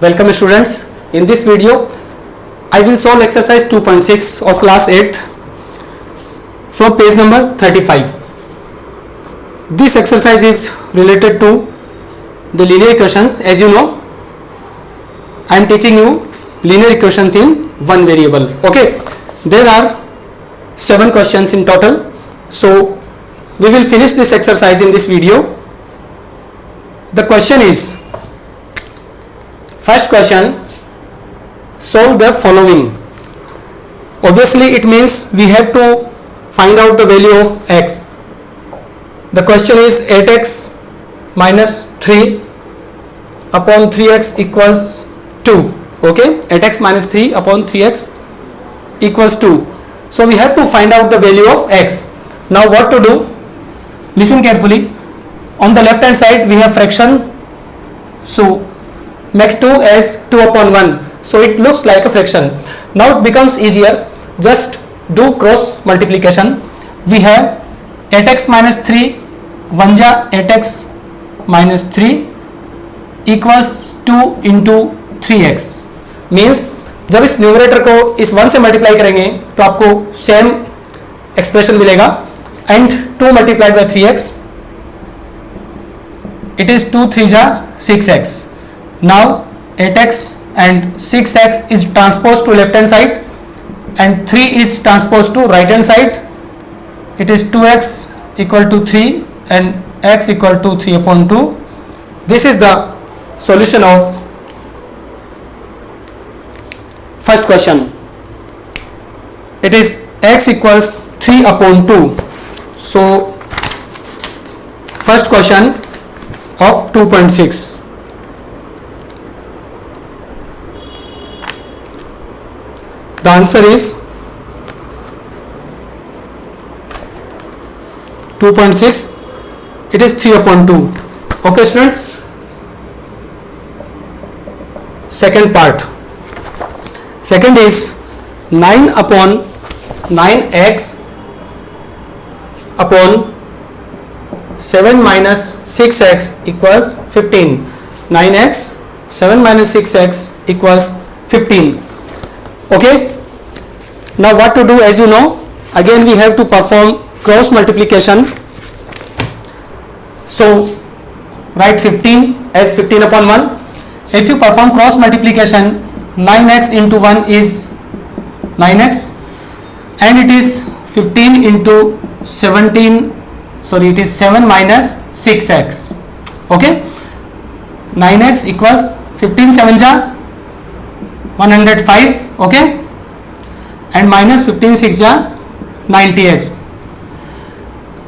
Welcome students. In this video, I will solve exercise 2.6 of class 8 from page number 35. This exercise is related to the linear equations. As you know, I am teaching you linear equations in one variable. Okay, there are 7 questions in total. So we will finish this exercise in this video. The question is, first question, solve the following. Obviously it means we have to find out the value of x. The question is 8x minus 3 upon 3x equals 2. Okay, 8x minus 3 upon 3x equals 2. So we have to find out the value of x. Now what to do? Listen carefully. On the left hand side we have fraction, so make 2 as 2 upon 1, so it looks like a fraction. Now it becomes easier, just do cross multiplication. We have 8x minus 3 1 ja 8x minus 3 equals 2 into 3x. Means जब इस numerator को इस 1 से multiply करेंगे तो आपको same expression मिलेगा. And 2 multiplied by 3x, it is 2 3 ja 6x. Now 8x and 6x is transposed to left hand side and 3 is transposed to right hand side. It is 2x equal to 3 and x equal to 3 upon 2. This is the solution of first question. It is x equals 3 upon 2. So first question of 2.6. The answer is 2.6. It is 3 upon 2. Okay students. Second part. Second is 9 upon 9x upon 7 minus 6x equals 15. 9x 7 minus 6x equals 15. Okay, now what to do? As you know, again we have to perform cross multiplication. So write 15 as 15 upon 1. If you perform cross multiplication, 9x into 1 is 9x and it is 15 into 17, sorry, it is 7 minus 6x. Okay, 9x equals 15 7 ja 105. Okay, and minus 15 6 ja 90x.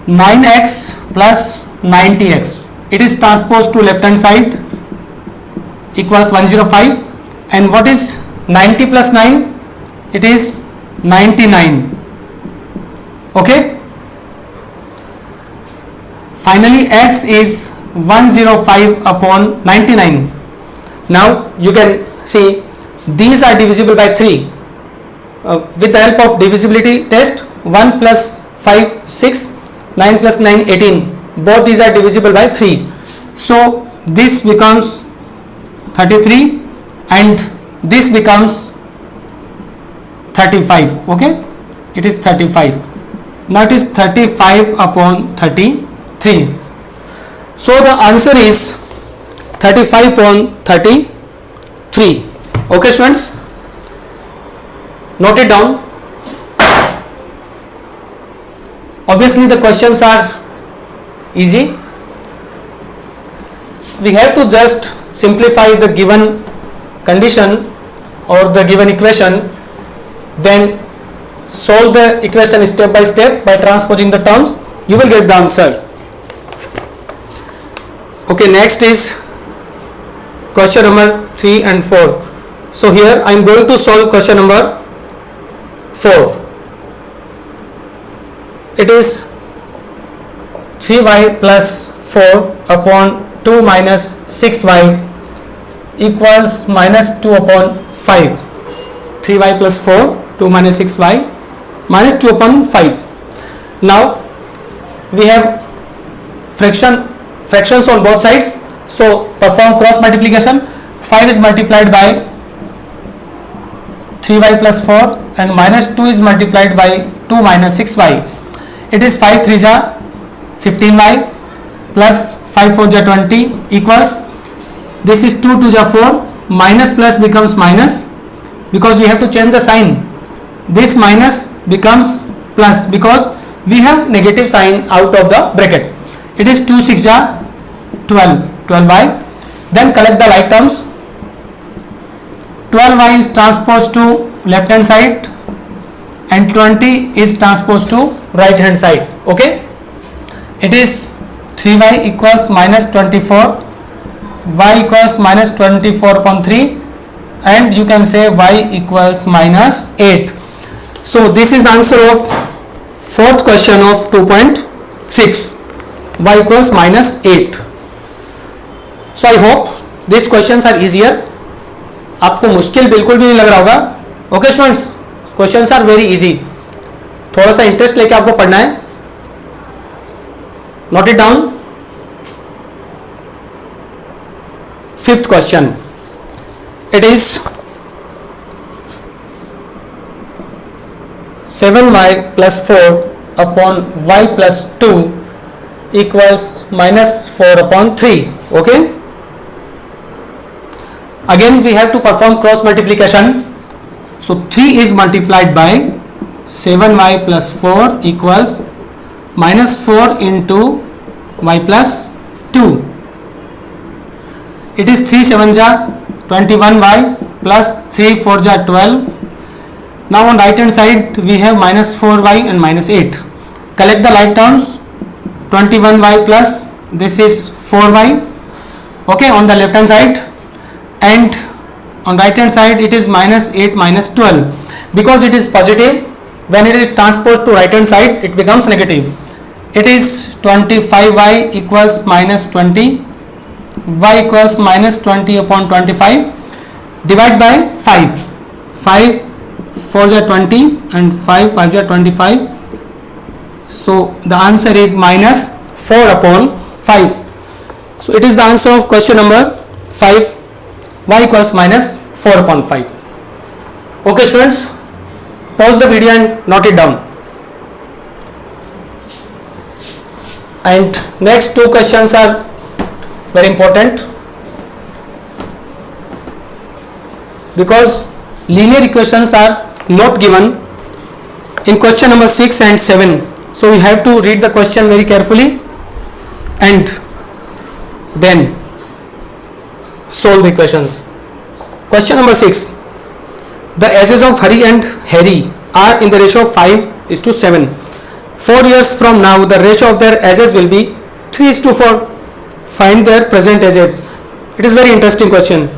9x plus 90x, it is transposed to left hand side, equals 105. And what is 90 plus 9? It is 99. Okay, finally x is 105 upon 99. Now you can see these are divisible by 3. With the help of divisibility test, 1 plus 5 6, 9 plus 9 18, both these are divisible by 3. So this becomes 33 and this becomes 35. Okay, it is 35. Now it is 35 upon 33. So the answer is 35 upon 33. Okay students, note it down. Obviously the questions are easy. We have to just simplify the given condition or the given equation, then solve the equation step by step by transposing the terms. You will get the answer. Okay, next is question number 3 and 4. So here I am going to solve question number 4. It is 3y plus 4 upon 2 minus 6y equals minus 2 upon 5. 3y plus 4, 2 minus 6y minus 2 upon 5. Now we have fractions on both sides, so perform cross multiplication. 5 is multiplied by 3y plus 4 and minus 2 is multiplied by 2 minus 6y. It is 5 3 ja 15y plus 5 4 ja 20 equals, this is 2 2 ja 4, minus plus becomes minus because we have to change the sign. This minus becomes plus because we have negative sign out of the bracket. It is 2 6 ja 12, 12y. Then collect the like terms. 12y is transposed to left hand side and 20 is transposed to right hand side. Okay, it is 3y equals minus 24, y equals minus 24 upon 3, and you can say y equals minus 8. So this is the answer of fourth question of 2.6, y equals minus 8. So I hope these questions are easier. आपको मुश्किल बिल्कुल भी नहीं लग रहा होगा. Okay students, questions are very easy. थोड़ा सा इंटरेस्ट लेके आपको पढ़ना है. Note it down. Fifth question, it is 7y plus 4 upon y plus 2 equals minus 4 upon 3. Okay, again we have to perform cross multiplication. So 3 is multiplied by 7y plus 4 equals minus 4 into y plus 2. It is 3 7 ja 21y plus 3 4 ja 12. Now on right hand side we have minus 4y and minus 8. Collect the like terms. 21y plus this is 4y. Okay, on the left hand side, and on right hand side it is minus 8 minus 12. Because it is positive, when it is transposed to right hand side it becomes negative. It is 25y equals minus 20, y equals minus 20 upon 25. Divide by 5. 5 4 ja 20 and 5 5 ja 25. So the answer is minus 4 upon 5. So it is the answer of question number 5, y equals minus 4 upon 5. Okay students, pause the video and note it down. And next two questions are very important because linear equations are not given in question number 6 and 7. So we have to read the question very carefully and then solve the equations. Question number 6. The ages of Hari and Harry are in the ratio of 5:7. 4 years from now the ratio of their ages will be 3:4. Find their present ages. It is very interesting question.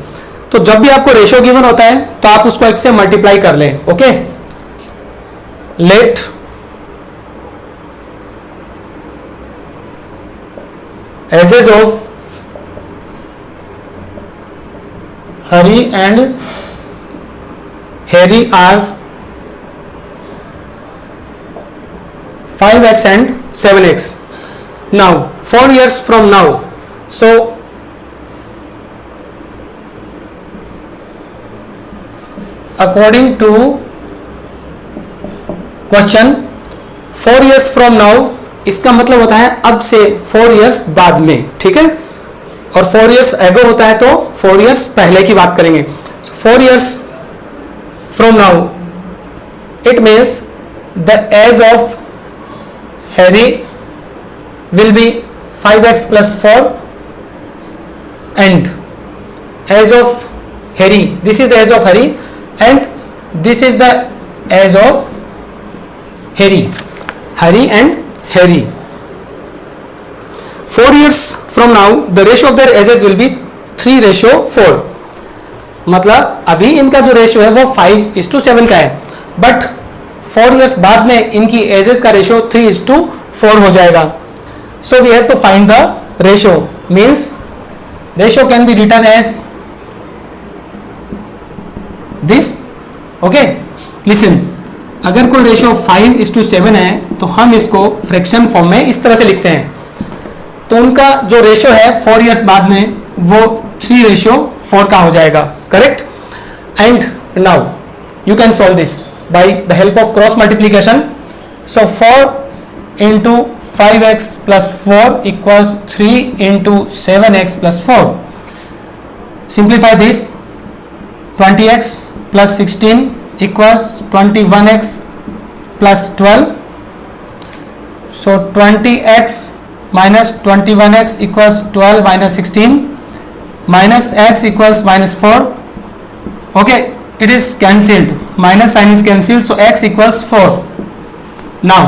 तो जब भी आपको ratio given होता है तो आप उसको एक से मल्टीप्लाई कर लें. Okay, let ages of Hari and Harry are 5x and 7x. Now 4 years from now, so according to question 4 years from now, इसका मतलब होता है अब से 4 years बाद में. ठीक है, और 4 years ago होता है तो 4 years पहले की बात करेंगे. So 4 years from now, it means the age of Harry will be 5x plus 4 and age of Harry, this is the age of Harry and this is the age of Harry, Hari and Harry. 4 years from now the ratio of their ages will be 3:4. मतलब अभी इनका जो ratio है वो 5:7 का है, but 4 years बाद में इनकी एजेस का रेशियो 3:4 हो जाएगा. So we have to find the ratio. Means ratio can be written as this. Okay, listen, अगर कोई रेशियो 5:7 है तो हम इसको फ्रैक्शन फॉर्म में इस तरह से लिखते हैं. तो उनका जो रेशियो है 4 years बाद में वो 3:4 4 का हो जाएगा, correct. And now you can solve this by the help of cross multiplication. So 4 into 5x plus 4 equals 3 into 7x plus 4. Simplify this. 20x plus 16 equals 21x plus 12. So 20x minus 21x equals 12 minus 16 minus x equals minus 4. Okay, it is cancelled. Minus sign is cancelled, so x equals 4. Now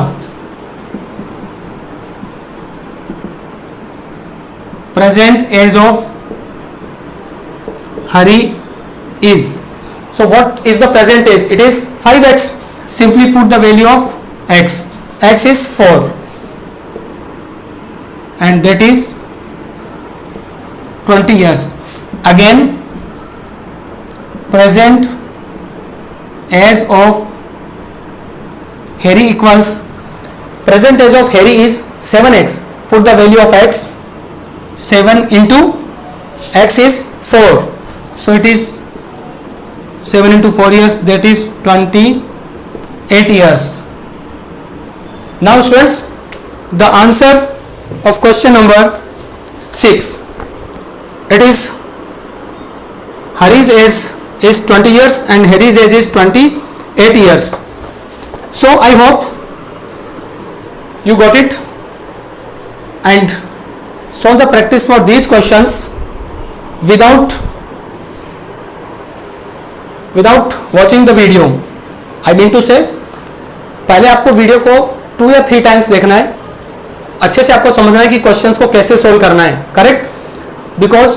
present age of Hari is, so what is the present age? It is 5x. Simply put the value of x. X is 4 and that is 20 years. Again, present age of Harry equals, present age of Harry is 7x. Put the value of x. 7 into x is 4, so it is 7 into 4 years, that is 28 years. Now students, the answer of question number 6, it is Hari's age is 20 years and Harry's age is 28 years. So I hope you got it, and solve the practice for these questions without watching the video. I mean to say, पहले आपको video को 2 या 3 times देखना है, अच्छे से आपको समझना है कि क्वेश्चंस को कैसे सोल्व करना है, correct. Because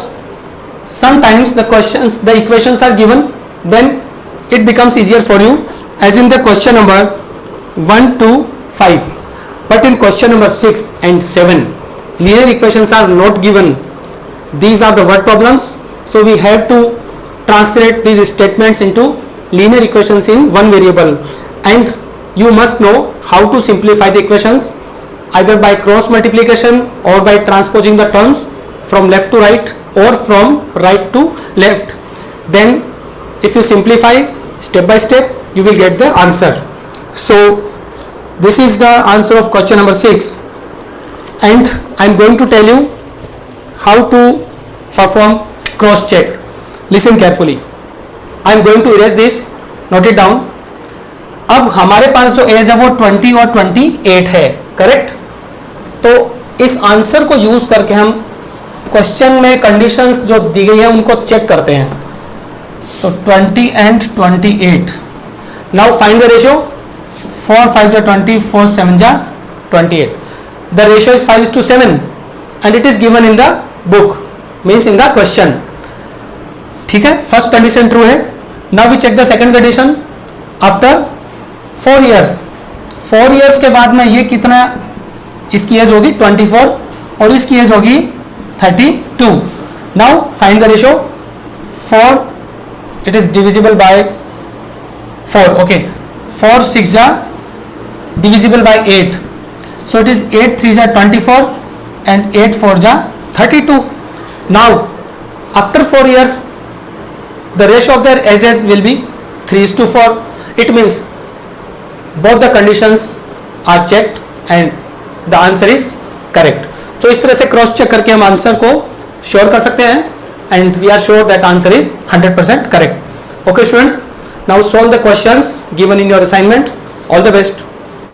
sometimes the questions, the equations are given, then it becomes easier for you, as in the question number 1 to 5. But in question number 6 and 7, linear equations are not given. These are the word problems, so we have to translate these statements into linear equations in one variable, and you must know how to simplify the equations either by cross multiplication or by transposing the terms from left to right or from right to left. Then if you simplify step by step, you will get the answer. So this is the answer of question number 6, and I am going to tell you how to perform cross check. Listen carefully. I am going to erase this, note it down. अब हमारे पास जो as है वो 20 और 28 है, correct. तो इस answer को यूज करके हम क्वेश्चन में कंडीशंस जो दी गई है उनको चेक करते हैं। सो 20 and 28। Now find the ratio. 4 5 20, 4 7 28. The ratio is 5:7 and it is given in the book, means in the question. ठीक है, फर्स्ट कंडीशन ट्रू है। Now we check the second condition. After 4 years, 4 years के बाद में ये कितना, इसकी as होगी 24 और इसकी एज होगी 32. Now find the ratio. 4 it is divisible by 4. Okay, 4 6 divisible by 8. So it is 8 3 24 and 8 4 32. Now after 4 years, the ratio of their ages will be 3:4. It means both the conditions are checked and the answer is correct. तो इस तरह से cross check करके हम answer को sure कर सकते हैं, and we are sure that answer is 100% correct. Okay students, now solve the questions given in your assignment. All the best.